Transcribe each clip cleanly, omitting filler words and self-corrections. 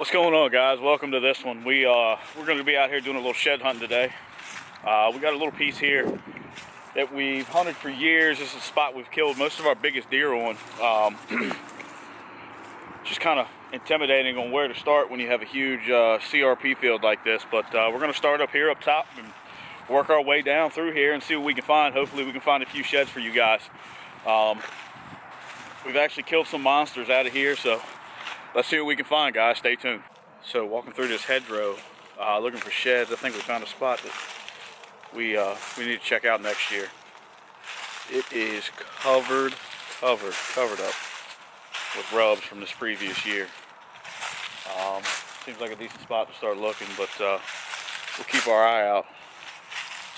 What's going on, guys? Welcome to this one. We're going to be out here doing a little shed hunting today. We got a little piece here that we've hunted for years. This is a spot we've killed most of our biggest deer on. Just kind of intimidating on where to start when you have a huge CRP field like this. But we're going to start up here up top and work our way down through here and see what we can find. Hopefully we can find a few sheds for you guys. We've actually killed some monsters out of here, so let's see what we can find, guys. Stay tuned. So walking through this hedgerow, looking for sheds. I think we found a spot that we need to check out next year. It is covered up with rubs from this previous year. Seems like a decent spot to start looking, but we'll keep our eye out.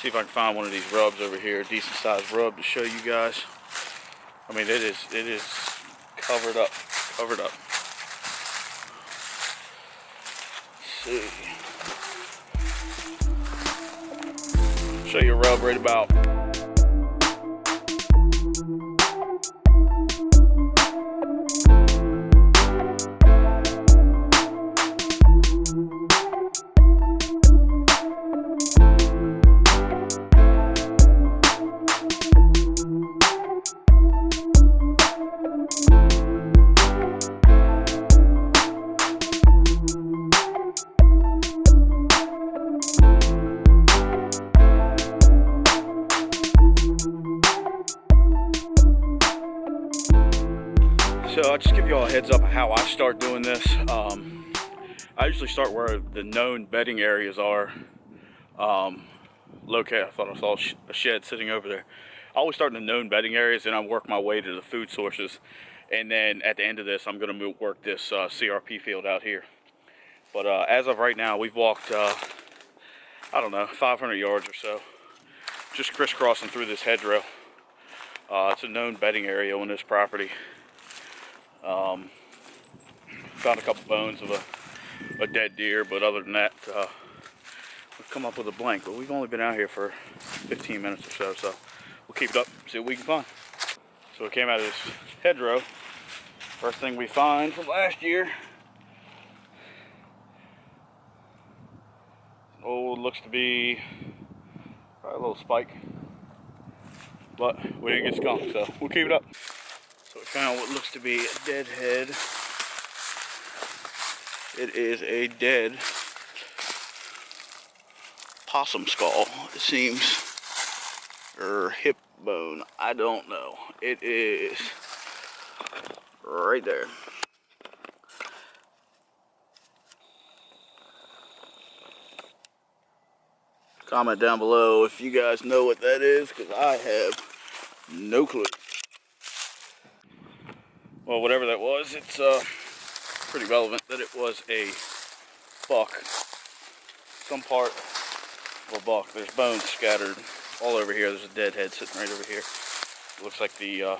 See if I can find one of these rubs over here, a decent sized rub to show you guys. I mean, it is covered up. See. Show you a rub right about. So I'll just give you all a heads up of how I start doing this. I usually start where the known bedding areas are located. I thought I saw a shed sitting over there. I always start in the known bedding areas, and I work my way to the food sources. And then at the end of this, I'm going to work this CRP field out here. But as of right now, we've walked, I don't know, 500 yards or so, just crisscrossing through this hedgerow. It's a known bedding area on this property. Found a couple bones of a dead deer, but other than that, we've come up with a blank. But we've only been out here for 15 minutes or so we'll keep it up, see what we can find. So we came out of this hedgerow. First thing we find from last year. Oh, looks to be probably a little spike, but we didn't get skunked, so we'll keep it up. So we found what looks to be a dead head. It is a dead possum skull, it seems, or hip bone, I don't know. It is right there. Comment down below if you guys know what that is, because I have no clue. Well, whatever that was, it's pretty relevant that it was a buck. Some part of a buck. There's bones scattered all over here. There's a dead head sitting right over here. It looks like the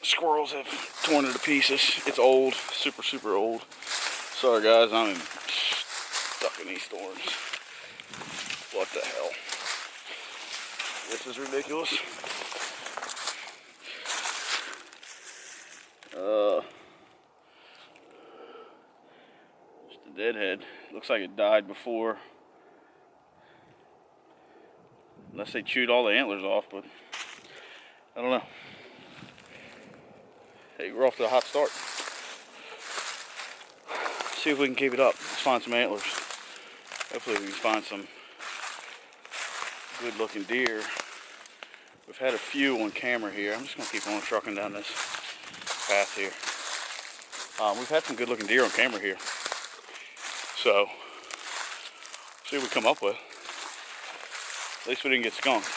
squirrels have torn it to pieces. It's old, super old. Sorry guys, I'm stuck in these thorns. What the hell? This is ridiculous. Just a dead head. Looks like it died before. Unless they chewed all the antlers off, but I don't know. Hey, we're off to a hot start. See if we can keep it up. Let's find some antlers. Hopefully we can find some good looking deer. We've had a few on camera here. I'm just gonna keep on trucking down this path here. We've had some good looking deer on camera here. So, see what we come up with. At least we didn't get skunked.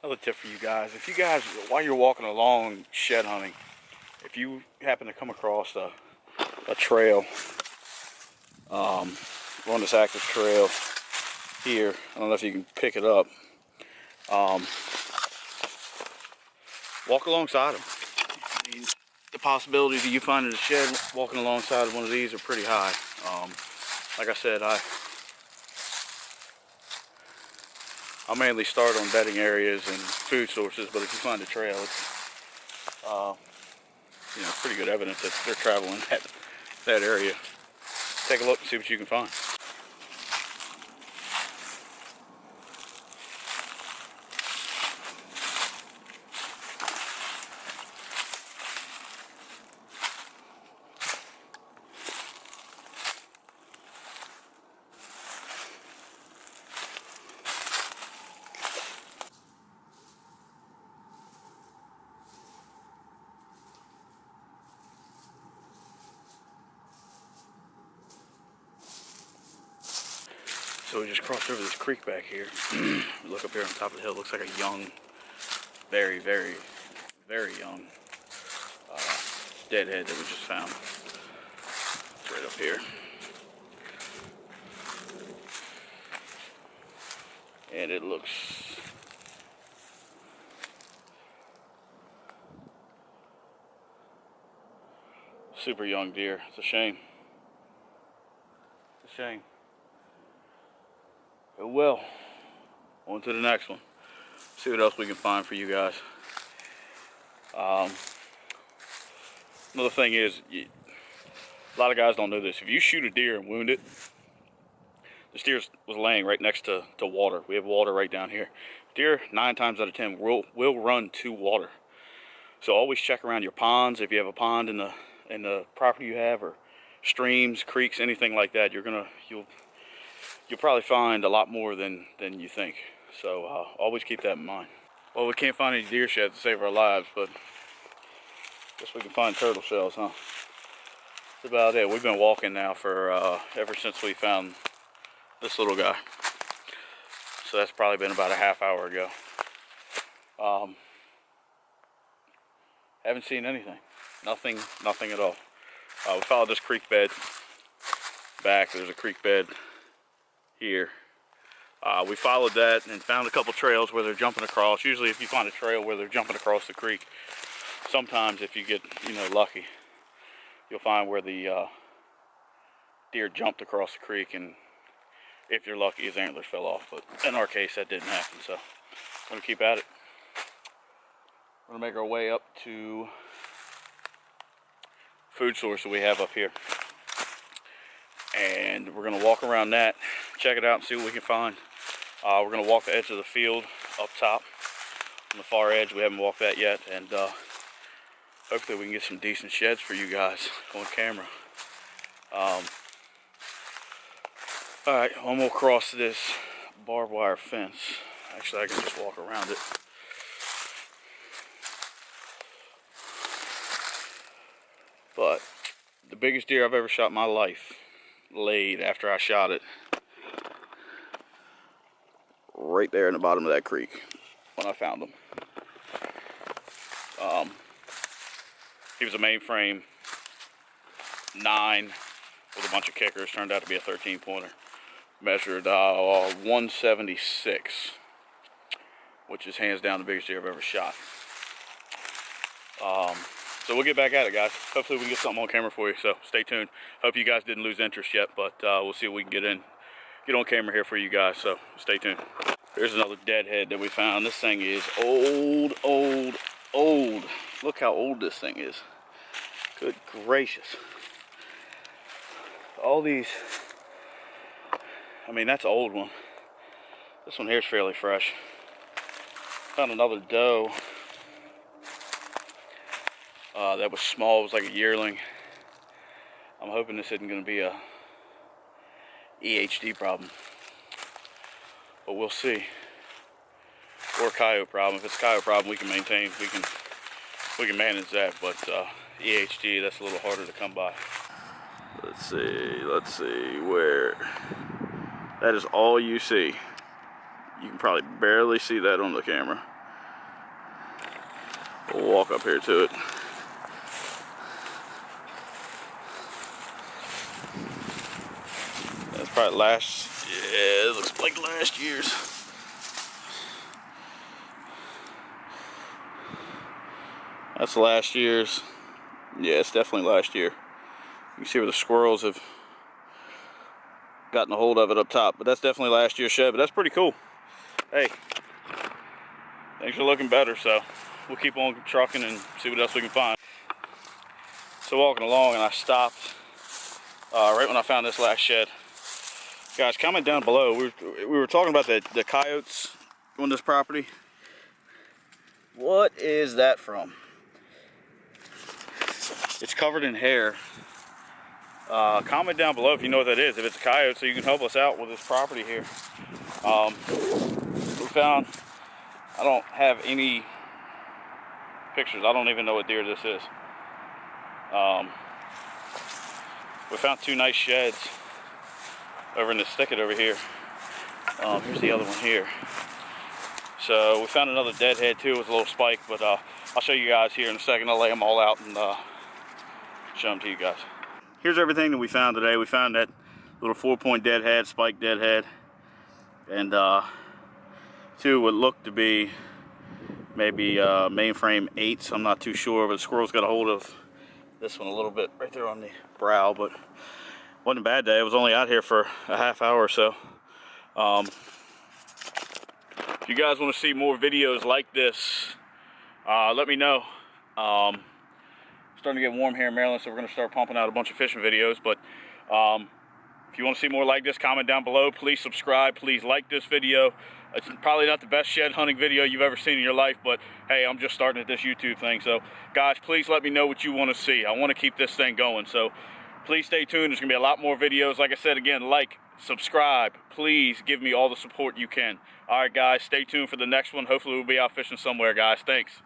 Another tip for you guys. If you guys, while you're walking along shed hunting, if you happen to come across a trail, we're on this active trail here. I don't know if you can pick it up. Walk alongside them. I mean, the possibility of you finding a shed walking alongside one of these are pretty high. Like I said, I mainly start on bedding areas and food sources, but if you find a trail, you know, pretty good evidence that they're traveling that area. Take a look and see what you can find. So we just crossed over this creek back here. Look up here on top of the hill. Looks like a young, very, very, very young deadhead that we just found. It's right up here. And it looks super young deer. It's a shame. It's a shame. Oh well. On to the next one. See what else we can find for you guys. Another thing is, a lot of guys don't know this. If you shoot a deer and wound it, this deer was laying right next to water. We have water right down here. Deer, 9 times out of 10, will run to water. So always check around your ponds. If you have a pond in the property you have, or streams, creeks, anything like that, you'll probably find a lot more than you think. So always keep that in mind. Well, we can't find any deer sheds to save our lives, but guess we can find turtle shells, huh? That's about it. We've been walking now for ever since we found this little guy. So that's probably been about a half hour ago. Haven't seen anything. Nothing at all. We followed this creek bed back. There's a creek bed here. We followed that and found a couple trails where they're jumping across. Usually if you find a trail where they're jumping across the creek, sometimes if you get, you know, lucky, you'll find where the deer jumped across the creek, and if you're lucky, his antlers fell off. But in our case, that didn't happen, so I'm gonna keep at it. We're gonna make our way up to food source that we have up here, and we're gonna walk around that, check it out, and see what we can find. We're gonna walk the edge of the field up top on the far edge. We haven't walked that yet, and hopefully we can get some decent sheds for you guys on camera. Alright, I'm gonna cross this barbed wire fence. Actually, I can just walk around it. But the biggest deer I've ever shot in my life laid after I shot it right there in the bottom of that creek when I found him. He was a mainframe 9 with a bunch of kickers. Turned out to be a 13-pointer. Measured 176, which is hands down the biggest deer I've ever shot. So we'll get back at it, guys. Hopefully we can get something on camera for you, so stay tuned. Hope you guys didn't lose interest yet, but we'll see what we can get on camera here for you guys, so stay tuned. Here's another deadhead that we found. This thing is old. Look how old this thing is. Good gracious. All these, I mean, that's an old one. This one here is fairly fresh. Found another doe that was small. It was like a yearling. I'm hoping this isn't going to be a EHD problem, but we'll see. Or a coyote problem. If it's a coyote problem, we can maintain. We can manage that. But EHD, that's a little harder to come by. Let's see where. That is all you see. You can probably barely see that on the camera. We'll walk up here to it. That's probably yeah, it looks like last year's. That's last year's. Yeah, it's definitely last year. You can see where the squirrels have gotten a hold of it up top, but that's definitely last year's shed, but that's pretty cool. Hey, things are looking better, so we'll keep on trucking and see what else we can find. So walking along, and I stopped right when I found this last shed. Guys, comment down below. We were talking about the coyotes on this property. What is that from? It's covered in hair. Comment down below if you know what that is. If it's a coyote, so you can help us out with this property here. We found, I don't have any pictures. I don't even know what deer this is. We found 2 nice sheds over in this thicket over here. Here's the other one here. So we found another deadhead too with a little spike, but I'll show you guys here in a second. I'll lay them all out and show them to you guys. Here's everything that we found today. We found that little 4-point deadhead, spike deadhead, and 2 would look to be maybe mainframe 8s. I'm not too sure, but the squirrels got a hold of this one a little bit right there on the brow, but wasn't a bad day. I was only out here for a half hour or so. If you guys want to see more videos like this, let me know. Starting to get warm here in Maryland, so we're going to start pumping out a bunch of fishing videos. But if you want to see more like this, comment down below. Please subscribe. Please like this video. It's probably not the best shed hunting video you've ever seen in your life, but hey, I'm just starting at this YouTube thing. So guys, please let me know what you want to see. I want to keep this thing going. So please stay tuned. There's going to be a lot more videos. Like I said, again, like, subscribe. Please give me all the support you can. All right, guys, stay tuned for the next one. Hopefully we'll be out fishing somewhere, guys. Thanks.